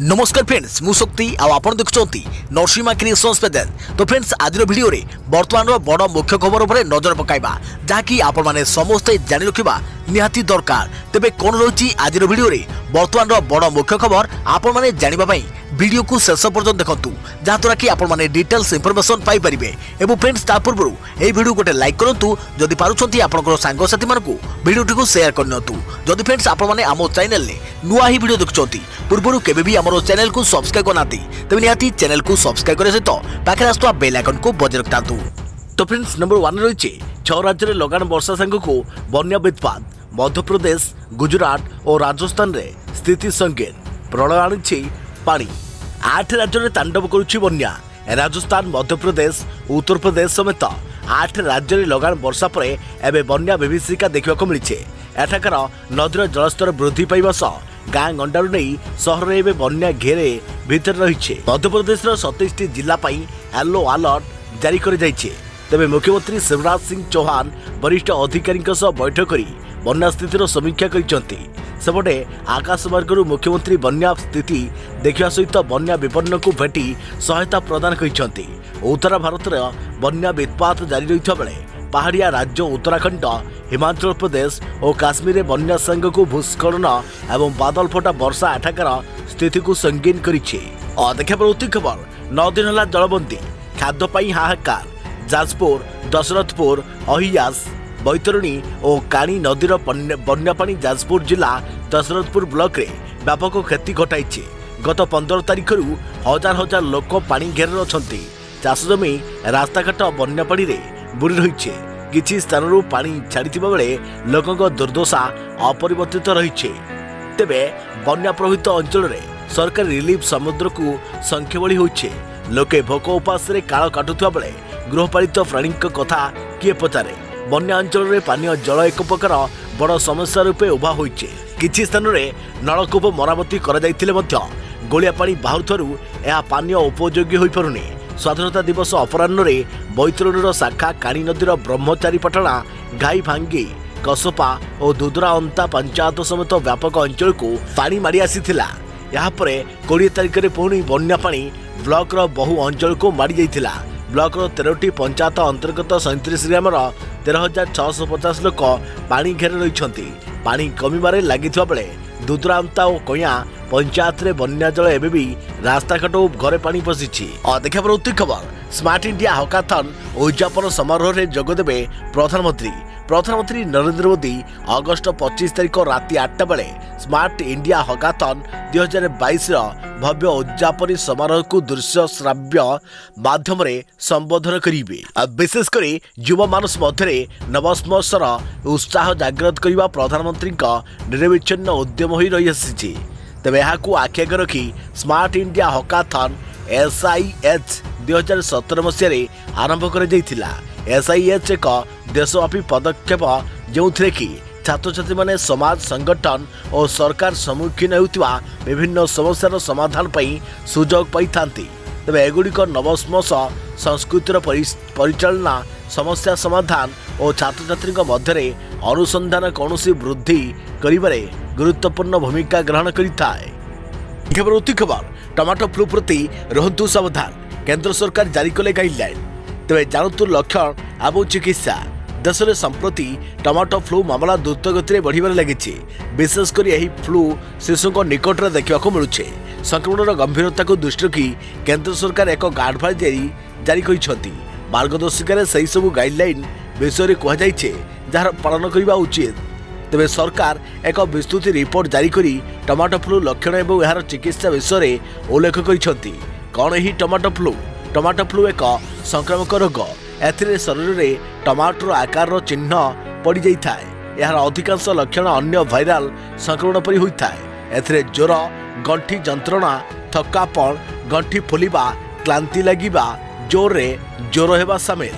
नमस्कार फ्रेंड्स मु शक्ति आपण देखुंत नरसिंहा क्रिएशन्स पेजेंट। तो फ्रेंड्स आज वीडियो रे वर्तमान बड़ मुख्य खबर उपर नजर पकाइबा जहाँकि आपण माने समस्ते जानि रखिबा निहाती दरकार। तेबे कोन रही आज वीडियो रे वर्तमान बड़ मुख्य खबर आपण माने जानिबा पई वीडियो को शेष पर्यंत देखंतु जहाँद्वारा कि आपण माने डिटेल्स इनफॉरमेशन पाई परिबे। एवं फ्रेंड्स ता पूर्व ए वीडियो गोटे लाइक करंतु जदि पारुछंती आपनकर सांग साथी मानकु वीडियो टिको शेयर करनतु। जदि फ्रेंड्स आपण माने आमो चैनल ले नुआ ही वीडियो देखुछंती पूर्वरु केबे भी हमरो चैनल को सब्सक्राइब करनाती तबे निहाती चैनल को सब्सक्राइब करे सहित पाखरे आस्तुवा बेल आइकन को बजाय रखतांतु। तो फ्रेंड्स नंबर 1 रही 6 राज्य में लगान वर्षा सांग को बन्या वित्पात मध्य प्रदेश गुजरात और राजस्थान रे स्थिति संगीन प्रलय आनी पानी 8 राज्य में तांडव करुछि बन्या। राजस्थान मध्य प्रदेश उत्तर प्रदेश समेत 8 राज्य में लगान वर्षा पर एवं बन्या विभीषिका देखा मिली। एठाकार नदीर जलस्तर वृद्धि पाइबा सह गाँ गंडारू नहीं सहर में बन्या घेरे भितर रही। मध्यप्रदेश 27 जिला येलो अलर्ट जारी कर तेबे मुख्यमंत्री शिवराज सिंह चौहान वरिष्ठ अधिकारी बैठक कर बन्या स्थितिर समीक्षा करते। सेपटे आकाशमार्गरू मुख्यमंत्री बन्या स्थिति देखा सहित बन्या विपन्न को भेटी सहायता प्रदान करते। उत्तर भारत में बन्या वित्पात जारी रही बेले पहाड़िया राज्य उत्तराखंड हिमाचल प्रदेश और काश्मीर में बन्या संग को भूस्खलन एवं बादल फटा वर्षा एठाकार स्थिति को संगीन करिछि। देखा प्रवृत्ति खबर 9 दिन है जलबंदी खाद्य हाहाकार जाजपुर दशरथपुर अहियास बैतरणी और काणी नदीर बन्या पानी जाजपुर जिला दशरथपुर ब्लॉक रे व्यापक क्षति घटाई। गत 15 तारिख हजार हजार लोक पानी घेर अछंती। चाष जमी रास्ताघाट बन्या पानी रे बुड़ी रही। किछि स्थान पानी छाड़ी बेले लोकों दुर्दशा अपरिवर्तित रही। तेबे बन्या प्रभावित अंचल रे सरकार रिलीफ समुद्र को संख्या बढ़ी होइछे। लोके भोक उपास रे काल काटुवा बेले गृहपालित प्राणी कथा किए पचारे। बन्या अंचल रे पानीय जल एक प्रकार बड़ समस्या रूपे उभा होइछे। किछि स्थान रे नलकूप मरामती करा जाइथिले मध्य गोलिया पानी बाहुथारु यह पानीय उपयोगी होई पारुनी। स्वाधीनता दिवस अपराह्न रे बैतरणीर शाखा काणी नदीर ब्रह्मचारी पटना घाई भांगी कसपा और दुदरा अंता पंचायत समेत व्यापक अंचल को पानी मारी आसीथिला। यहाँ पर 20 तारिख में पुणी बन्या पानी ब्लॉक बहु अंचल को मारी जाइथिला। ब्लॉक 13टी पंचायत अंतर्गत 37 ग्राम 13,650 लोक पानी घेरे रही। पानी कमिबारे लागिथिबा बेले दुदरांता और कया पंचायत रे बन्या जल एबे भी रास्ताघाट और घरे पानी पशिछि। देखा प्रवृत्ति खबर स्मार्ट इंडिया हकाथन उद्यापन समारोह रे जोगदेबे प्रधानमंत्री नरेंद्र मोदी अगस्त 25 तारिख राति 8टा बेले स्मार्ट इंडिया हकाथन 2022 भव्य उद्यापन समारोह को दृश्य श्राव्य माध्यम संबोधन करेंगे। विशेषकर युवा मानस मध्य नवस्मर्शर उत्साह जागृत करने प्रधानमंत्री निरविच्छिन्न उद्यम हो रही आसी। तेज यहाँ आखि आगे रखी स्मार्ट इंडिया हकाथन SIH 2017 मसीह आरंभ कर SIH एक देशव्यापी पदक्षेप जो कि छात्र छात्री माने समाज संगठन और सरकार सम्मुखीन होता विभिन्न समस्यार समाधान पाई सुजोग पाई थांती। तेज एगुड़िक नवस्मर्श संस्कृतिर परिचालना समस्या समाधान और छात्र छात्री मध्य अनुसंधान कौन वृद्धि करिबारे गुरुत्वपूर्ण भूमिका ग्रहण करिथाए। खबर टमाटो फ्लू प्रति रहतु सावधान केंद्र सरकार जारी कले गाइडलाइन। तेज जानतु लक्षण एवं चिकित्सा देश में संप्रति टमाटो फ्लू मामला द्रुत गति बढ़िबार लगी। विशेषकर यही फ्लू शिशु निकट में देखा मिलूँ। संक्रमण गंभीरता को दृष्टि रखी केंद्र सरकार एक गाइडलाइन जारी कर मार्गदर्शिकार से सबू गाइडलाइन विषय कहुई जार पालन करने उचित। तेज सरकार एक विस्तृत रिपोर्ट जारी करी टमाटो फ्लू लक्षण और यार चिकित्सा विषय उल्लेख कर कौन यही टमाटो फ्लू एक संक्रामक रोग। एथिरे शरीर में टमाटर आकार चिन्ह पड़ जाए। यार अधिकांश लक्षण अन्य भाइराल संक्रमण परी होता है। एथिरे ज्वर गंठी जंत्रणा थकापण गंठी फुलिबा क्लांति लगिबा जोर रे ज्वर हेबा सामिल।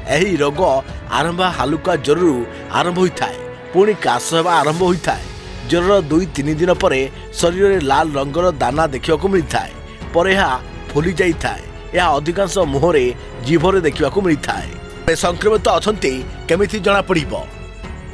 यही रोग आरंभ हालुका ज्वरु आरंभ होता है पुणी काश हेबा आरंभ होता है। ज्वर 2-3 दिन पर शरीर में लाल रंगर दाना देखा मिलता है पर यह फुली जाता है। यह अधिकांश मुहरे जीभरे देखा मिलता है। संक्रमित अच्छा केमिति जना पड़िबो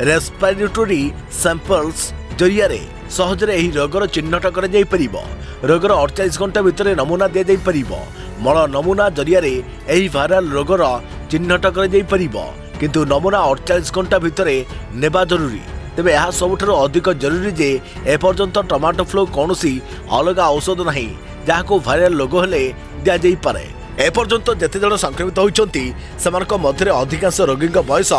रेस्पिरेटरी सैंपल्स जरिया सहजरे एही रोगर चिन्हट कर जाई परिबो। रोगर 48 घंटा भितर नमूना दिया जाई परिबो। मल नमूना जरिया रे एही वायरल रोगर चिन्हट कर जाई परिबो, किंतु नमूना 48 घंटा भितर नेबा जरूरी। तेबे यह सबुठारु अधिक जरूरी जे एपर्यंत टमाटो फ्लू कौनसी अलग औषध नहीं जहां भाइराल रोग हेले दिया जाई पारे। एपर्यंत जेते जन संक्रमित होइचंती सेमानक मध्य अधिकांश रोगी बयस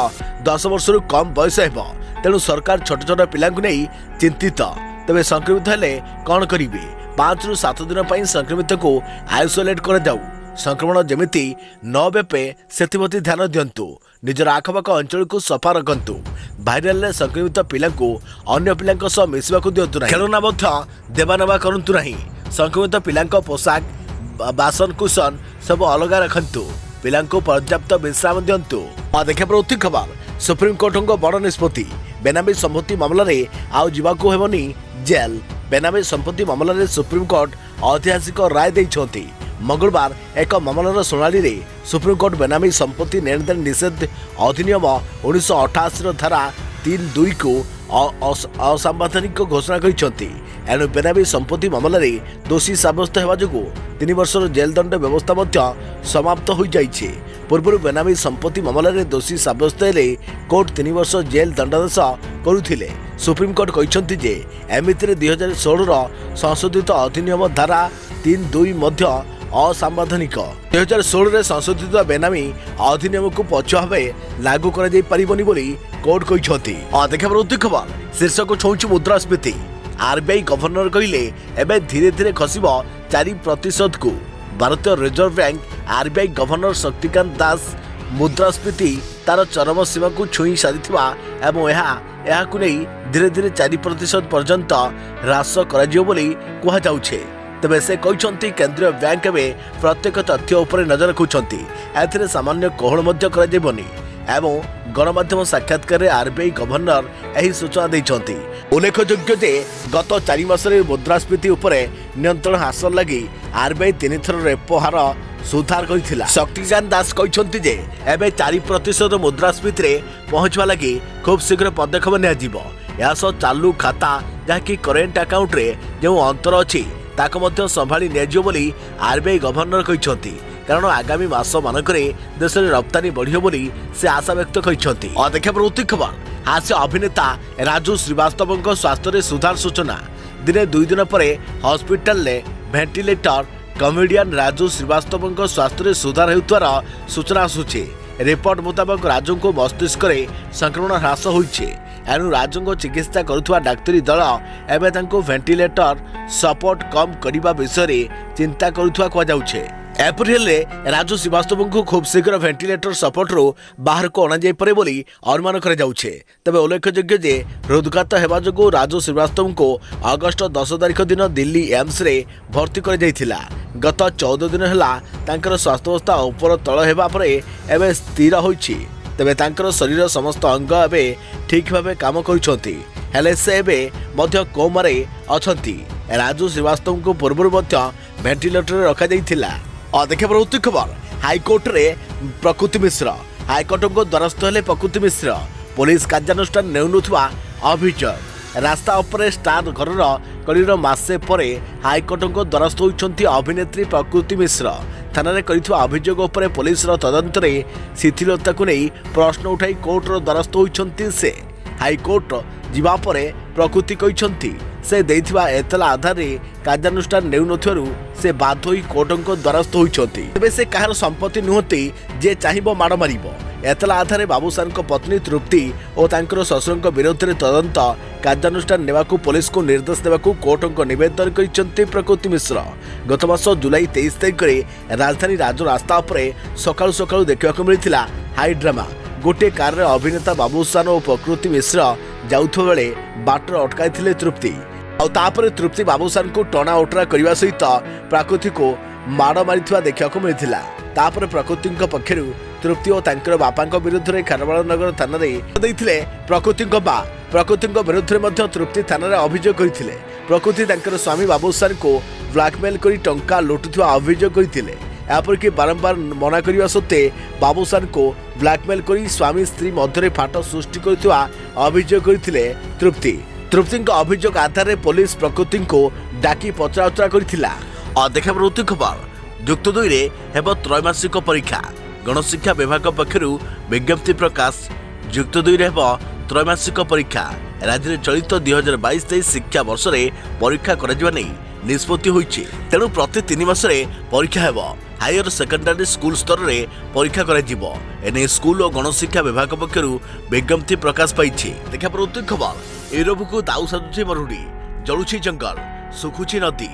10 वर्ष कम बयस हेब। तेणु सरकार छोट छोट पिलांकु नै चिंतित। तेबे संक्रमित हेले कौन करिवे? 5 रु 7 दिन पई संक्रमित को आइसोलेट कर जाऊ। संक्रमण जेमिति न बेपे सेतिप्रति ध्यान दियंतु। निजर आखपाख अंचल को सफा रखंतु। भाइराल संक्रमित पिला को अन्य पिलांक सह मिसवाक दियंतु नाही। खेलना मध्य देवानेवा करंतु नाही। संक्रमित पिलांक पोशाक बासन कुसन सब अलग रखंतु। पिलांको पर्याप्त विश्राम दियंतु। देखा प्रति खबर सुप्रीम कोर्ट बड़ निष्पत्ति। बेनामी संपत्ति मामला रे आउ जीवाको हेबनी जेल। बेनामी संपत्ति मामला रे सुप्रीम कोर्ट ऐतिहासिक राय दैछंती। मंगलवार एक मामलार शुणाणी रे सुप्रीम कोर्ट बेनामी संपत्ति लेनदेन निषेध अधिनियम 1988 धारा 3(2) को असंवैधानिक घोषणा करछंती। एणु बेनामी संपत्ति मामला रे दोषी साब्यस्त हेबा जोगु 3 वर्षर जेल दंड व्यवस्था मध्य समाप्त हो जाइछे। पूर्व बेनामी संपत्ति मामला रे दोषी साब्यस्त हेले कोर्ट 3 वर्ष जेल दंडादेश करुथिले। सुप्रीम कोर्ट कहछंती जे एमितिरे 2016 रो संशोधित अधिनियम धारा 3(2) मध्य असंवैधानिक। 2016 रे संशोधित बेनामी अधिनियम को पछुआ भावे लागू करा जाई परिबनी बोली कोर्ट कहछंती। देखा प्रति खबर शीर्षक छौंची मुद्रास्फीति। आरबीआई गवर्नर कहिले एबे धीरे धीरे खसिबो 4% को। भारतीय reserve bank RBI governor Shaktikanta Das मुद्रास्फीति तार चरम सीमा को छुई सारिथिबा एवं यह धीरे धीरे 4% पर्यंत ह्रास कराजियो बोली कुहा जाउछे। तेबे से कहते केंद्रीय बैंक में प्रत्येक तथ्य उपर नजर रखुंट। एथिरे सामान्य कोहल मध्य कराଯିबनी एवं गणमाध्यम साक्षात्कार आरबीआई गवर्नर यही सूचना देइछंती। उल्लेखयोग्य जे गत 4 मासरे मुद्रास्फीति उपरे नियंत्रण हासिल लगी आरबीआई 3 थर रेपो हार सुधार करथिला। शक्तिकांत दास कहते जे एबे 4% मुद्रास्फीति रे पहुंचवा लगी खूब शीघ्र पदक्षेप नियाजिबो। या सो चालू खाता जहाँकि करेन्ट अकाउंट रे जो अंतर अछि ताको मध्य संभाली नियाजियो बोली आरबीआई गवर्नर कहते। कारण आगामी मास मानकरे देश में रप्तानी बढ़ियो बोली से आशा व्यक्त करछंती। देखा प्रति खबर हास्य अभिनेता राजू श्रीवास्तव स्वास्थ्य रे सुधार सूचना। दिने 2 दिन पर हॉस्पिटल ले वेंटिलेटर कमेडियन राजू श्रीवास्तव स्वास्थ्य रे सुधार हेउतवार सूचना आसुछि। रिपोर्ट मुताबक राजू को मस्तिष्क रे संक्रमण ह्रास होइछे। एणु राजू को चिकित्सा करुवा डाक्तरी दल एवं तांको वेंटिलेटर सपोर्ट कम करने विषय चिंता करुवा कहुछे। एप्रिल में राजू श्रीवास्तव को खूब शीघ्र वेंटिलेटर सपोर्ट रो बाहर को अणा जाए बोली अनुमान कर जाउछे। तबे उल्लेखयोग्य जे हृदघात हेबा जोगु राजू श्रीवास्तव को अगस्त 10 तारिख दिन दिल्ली एम्स रे भर्ती कर जाइथिला। गत 14 दिन हैला तांकर स्वास्थ्यावस्था उपर तळ हेबा परे एबे स्थिर होइछि। तेबे तांकर शरीर समस्त अंग एबे ठीक भावे काम करुछंती। हेले से एबे मध्य कोमारे अछंती। राजू श्रीवास्तव को पूर्व मध्य वेंटिलेटर रखा जाइथिला। देखा प्रति खबर हाईकोर्ट रे प्रकृति मिश्र। हाईकोर्ट को द्वारस्थ हेले प्रकृति मिश्र। पुलिस कार्यानुष्ठान नेउनुथुवा अभियोग। रास्ता उपरे स्टार घरर कड़ीर मासे परे हाईकोर्ट को द्वारस्थ होइछंती अभिनेत्री प्रकृति मिश्र। थाना करिथुवा अभियोग उपरे पुलिस तदंत रे शिथिलता को नहीं प्रश्न उठाई कोर्ट रो द्वारस्थ होइछंती से। हाईकोर्ट जीवा परे प्रकृति कहते से देथिबा एतला आधार रे कार्यानुष्ठान नेउनथुरु से बाध्य होई कोर्टक द्वारस्थ होइछंती। तेबे से काहर संपत्ति नुहति जे चाहिबो माड़ मारिबो। एतला आधार रे बाबूसान को पत्नी तृप्ति और तांकर ससुरक विरोध में तदंत कार्यानुष्ठान नेवाकू पुलिस को निर्देश देवाकू कोर्टक निवेदन करिसंती प्रकृति मिश्र। गत मास जुलाई 23 तारिख रे राजधानी राजो रास्ता उपरे सकाळु सकाळु देखिबाकू मिलिथिला हाई ड्रामा। गोटे कार रे अभिनेता बाबूसान और प्रकृति मिश्र जाउथो बेले बाटर अटकाइथिले तृप्ति। तापर तृप्ति बाबूसान को टणा ओटरा करने सहित प्रकृति को माड़ मारिथिबा देखिबाकू मिलिथिला। तापर प्रकृति पक्षर तृप्ति और तांकर बापांक विरुद्ध में खारबाड़ नगर थाना देइथिले प्रकृति बा। प्रकृति विरुद्ध में तृप्ति थाना अभियोग करथिले। प्रकृति तांकर स्वामी बाबूसान को ब्लैकमेल करी टंका लुटुथिबा अभियोग करथिले। एपरिक बारंबार मना करने सत्वे बाबूसान को ब्लैकमेल करी स्वामी स्त्री मध्य फाट सृष्टि करथिबा अभियोग करथिले तृप्ति। तृप्ति अभियोग आधार में पुलिस प्रकृति को डाकी पचराउचरा करथिला। देखा प्रवृत्ति खबर युक्त 2 रे हेब त्रैमासिक परीक्षा गणशिक्षा विभाग पक्षरु विज्ञप्ति प्रकाश। युक्त 2 रे हेब त्रैमासिक परीक्षा राज्य में चलित 2022-23 शिक्षा वर्ष में परीक्षा करा निष्पत्ति होइछि। तेणु प्रति 3 मासरे परीक्षा हेब। हायर सेकेंडरी स्कूल स्तर में परीक्षा करा एने स्कूल और गणशिक्षा विभाग पक्षरु विज्ञप्ति प्रकाश पाइछि। देखा प्रवृत्ति खबर यूरोप को दाऊ साजुछि मरुड़ी, जलुछि जंगल, सुखुछि नदी।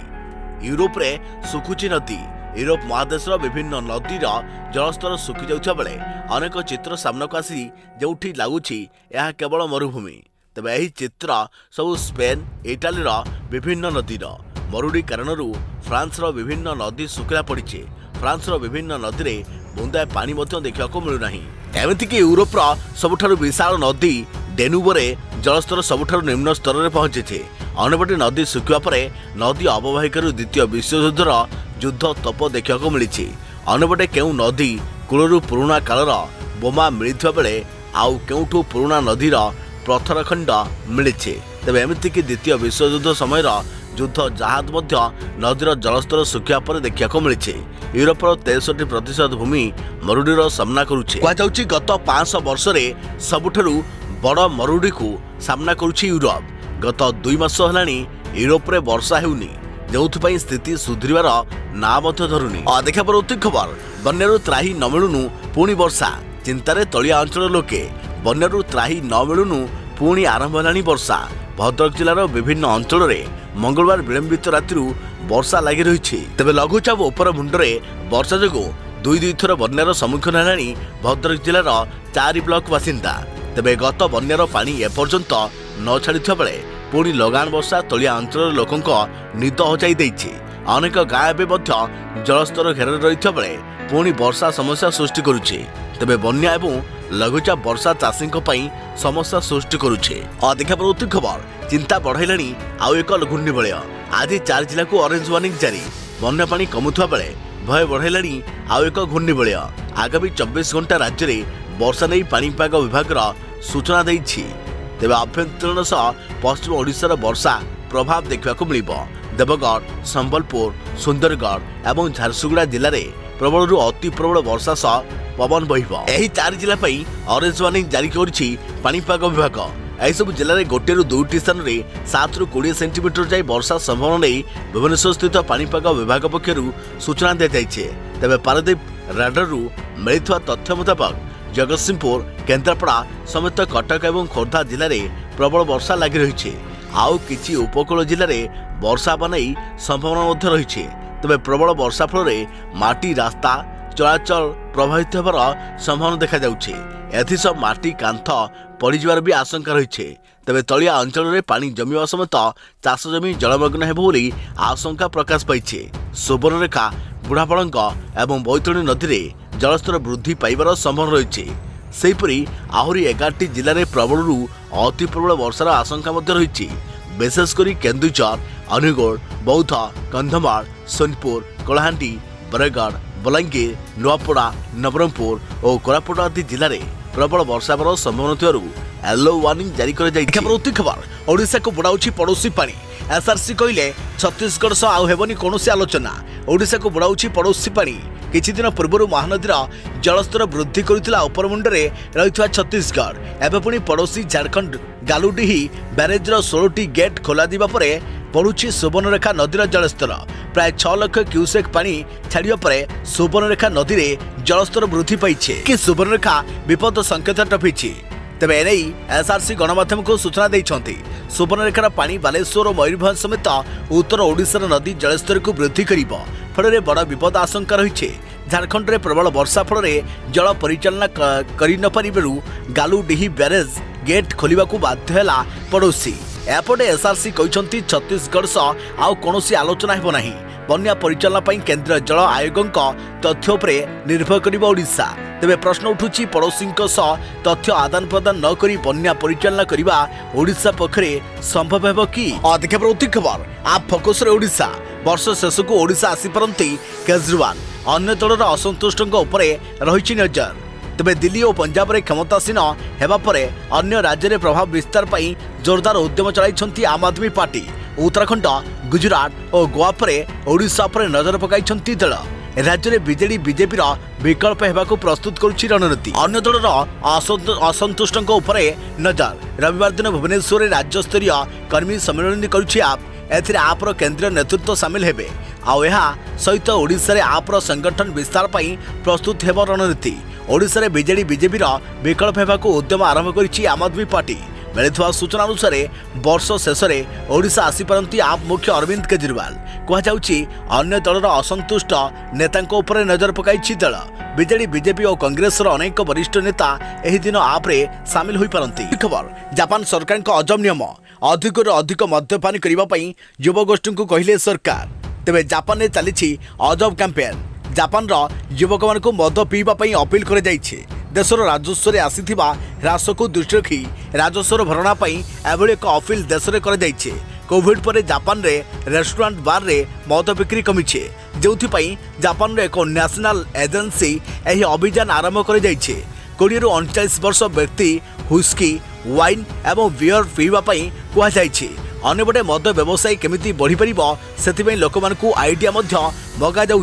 यूरोप रे सुखुछि नदी। यूरोप महादेशर विभिन्न नदीर जलस्तर सुखी जाउछा बेले अनेक चित्र सामना को आसी जोठी लागुछि यह केवल मरुभूमि। तबे एही चित्र सब स्पेन इटालीर विभिन्न नदीर मरुड़ी कारणरू फ्रांसर विभिन्न नदी सुखिला पड़िछे। फ्रांसर विभिन्न नदी रे बुंदा पानी मध्य देखा मिलुनाही। एमितिक यूरोपर सबुठारु विशाल नदी डेनुबरे जलस्तर सबुठारु निम्न स्तर में पहुंची। अन्यपटे नदी सुखिवा परे नदी अववाहिकार द्वितीय विश्वयुद्धर युद्ध तप देखा मिली। अन्यपटे केउ नदी कूलरू पुराणा कालर बोमा मिलता बेले आउ केउठू पुराणा नदीर पत्थर खंड मिली। तेज एमितिक द्वितीय विश्वयुद्ध समय युद्ध जहाज मध्य नदीर जलस्तर सुखिया पर देखा मिली। यूरोपर 63% भूमि मरुड़ीर सामना करुचे। कहुछि गत 500 वर्ष में सबुठारु बड़ मरुड़ी को सामना करुछि यूरोप। गत 2 मास हेलानी यूरोप रे वर्षा हेउनी, जोथुपई स्थिति सुधरिवार ना मध्य धरुनी। देखा प्रवृत्ति खबर बन्यारू त्राही न मिलुनु पुणी वर्षा, चिंतारे तलिया अंचल लोके। बन्यारू त्राही न मिलुनु पुणी आरंभ हेलानी वर्षा। भद्रक जिलार विभिन्न अंचल में मंगलवार विलंबित राति वर्षा लगी रही। तेबे लघुचाप उपर मुंडरे वर्षा जोगु 2 थर बन्यार सम्मुखीन हेलानी भद्रक जिलार 4 ब्लॉक बासिंदा। तेबे गत बन्यार पानी एपर्यंत न छाड़िथिबा बेले पुणी लगान वर्षा तलिया अंचल लोकंक निद हजाई देइछि। अनेक गाँ एबे मध्य जलस्तर घेर रहिथिबा बेले पुणी वर्षा समस्या सृष्टि करुछि। तेबे बन्या एवं लघुचाप वर्षा चाषी समस्या सृष्टि करुछे। देखा प्रवृत्ति खबर चिंता बढ़ाइलाणी आउ एक घूर्णिबलय। आज 4 जिला को ऑरेंज वार्निंग जारी। बन्या पानी कमुथुवा बेले भय बढ़ाइलाणी आउ एक घूर्णिबलय। आगामी 24 घंटा राज्य में वर्षा नहीं पाणीपाग विभाग सूचना देइछि। तेबे अभ्यंतरण सह पश्चिम ओडिशार वर्षा प्रभाव देखा मिलिबो। देवगढ़, संबलपुर, सुंदरगढ़ और झारसुगुड़ा जिले में प्रबल अति प्रबल वर्षा सह पवन बहिबो। एही 4 जिला पई ऑरेंज वार्निंग जारी करिछि पाणीपाग विभाग। एही सब जिले में 1 ରୁ 2ଟି स्थान में 7 ରୁ 20 सेंटीमीटर जाई वर्षा संभावना नहीं भुवनेश्वर स्थित पाणीपाग विभाग पक्षरु सूचना दिया जाइछे। तेबे पारादीप राडारु मिलिथवा तथ्य मुताबक जगतसिंहपुर, केन्द्रापड़ा समेत कटक और खोर्धा जिले में प्रबल वर्षा लगी रही। आउ किछि उपकूल जिले में वर्षा बनाई संभावना रही। तेबे प्रबल वर्षा फल माटी रास्ता चलाचल प्रभावित होबार संभावना देखा जाउछे। एथिसब माटी कांथ पड़िଯିबार भी आशंका रही। तेबे तलिया अंचल में पानी जमिवा समेत चाष जमी जलमग्न हेबो बोली आशंका प्रकाश पाइछे। सुवर्णरेखा, बुढ़ापड़ंग और बैतरणी नदी में जलस्तर वृद्धि पाइबार संभावना रही। सेहीपरि आहुरी 11ଟି जिले में प्रबलरू अति प्रबल वर्षार आशंका रही। विशेषकर केन्दुझर, अनुगुल, बौद्ध, कंधमाल, सोनपुर, कलाहांडी, बरगढ़, बलांगीर, नुआपड़ा, नवरंगपुर और कोरापुट आदि जिले में प्रबल वर्षा होबार संभावना थिबारु येलो वार्निंग जारी कर जाइछि। प्रवृत्ति खबर ओडिशा को बुड़ाउछि पड़ोसी पानी। एसआरसी कहले छत्तीसगढ़ सह आउ हेबनी कोनोसी आलोचना। ओडिशा को बुड़ाउछि पड़ोसी पानी। किछि दिन पूर्व महानदीर जलस्तर वृद्धि करुथिला उपरमुंडरे रहिथिबा छत्तीसगढ़। एबे पुणी पड़ोसी झारखंड गालुडीही ब्यारेजर 16टी गेट खोला दिबा परे बढ़ुछि सुवर्णरेखा नदीर जलस्तर। प्राय 6 लाख क्यूसेक पानी छाड़िबा परे सुवर्णरेखा नदी रे जलस्तर वृद्धि पाइछे कि सुवर्णरेखा विपद संकेत टपिछि। तेबे एने एसआरसी गणमाध्यम को सूचना देइछन्ति। सुवर्णरेखार पानी बालेश्वर और मयूरभंज समेत उत्तर ओडिशार नदी जलस्तर को वृद्धि करिबो। फल बड़ विपद आशंका रही। झारखंड में प्रबल वर्षा फल जल परिचालना करि न पारिबारु गालुडीही ब्यारेज गेट खोलिबा को बाध्य होला पड़ोसी। एपटे एसआरसी कहते छत्तीसगढ़ सह आउ कौनसी आलोचना हेब नाही। बन्या परिचालना पई केंद्र जल आयोगक तथ्य उपरे निर्भर करिबो ओडिशा। तेबे प्रश्न उठुछि पड़ोसी तथ्य आदान प्रदान न करी बन्या परिचालना करिबा ओडिशा पखरे संभव हेबो कि? देखा प्रवृत्ति खबर आप फोकस रे ओडिशा। वर्ष शेष को ओडिशा आसी पारंती केजरीवाल। अन्य दलर असंतुष्टों उपरे रही नजर। तेबे दिल्ली और पंजाब रे क्षमतासीन हेबा परे अन्य राज्य रे प्रभाव विस्तार पई जोरदार उद्यम चलाइछंती आम आदमी पार्टी। उत्तराखंड, गुजरात और गोवा परे ओडिशा परे नजर पकाइछंती दल। राज्य में बीजेडी बीजेपी विकल्प हेबाकु प्रस्तुत करुछि रणनीति। अन्य दलर असंतुष्टों उपरे नजर। रविवार दिन भुवनेश्वर राज्य स्तरीय कर्मी सम्मेलन करुछि आप। एथिरे आपर केंद्रीय नेतृत्व सामिल हेबे। आउ एहा सहित ओडिशा रे आपर संगठन विस्तार पई प्रस्तुत हेब रणनीति। ओडिशा रे बीजेडी बीजेपी विकल्प हेबाकु उद्यम आरंभ करिछि आम आदमी पार्टी। मिलिଥିବା सूचना अनुसार वर्ष शेष में ओडिशा आसीपारती आप मुख्य अरविंद केजरीवाल। कहुछि अन्य दलर असंतुष्ट नेतांको उपरे नजर पकाइछि दल। बीजेडी बीजेपी और कांग्रेस अनेक वरिष्ठ नेता एही दिन आप्रे सामिल होई पारंती। खबर जापान सरकार का अजब नियम अधिक अधिक मद्यपान करने युवगोष्ठी को कहले सरकार। तेबे जापान में चली अजब कैंपेन। जापान युवक मान मद पीवा अपील कर देशर राजस्व आसीथिबा ह्रास को दृष्टि रखी राजस्वर भरणा एभली एक अपील देश में कर कोविड पर जापान रे रेस्टोरेंट बार रे मद बिक्री कमिछे। जोथिपाई जापान रे एक नेशनल एजेंसी एही अभियान आरंभ कर 20 ରୁ 39 वर्ष व्यक्ति हुस्की, वाइन एवं बियर पीवा कहुଯାଇଛି। अन्यपटे मद व्यवसाय केमिति बढ़ी परिबो सेथिबे लोकमानकु आइडिया मध्य मगा जाउ।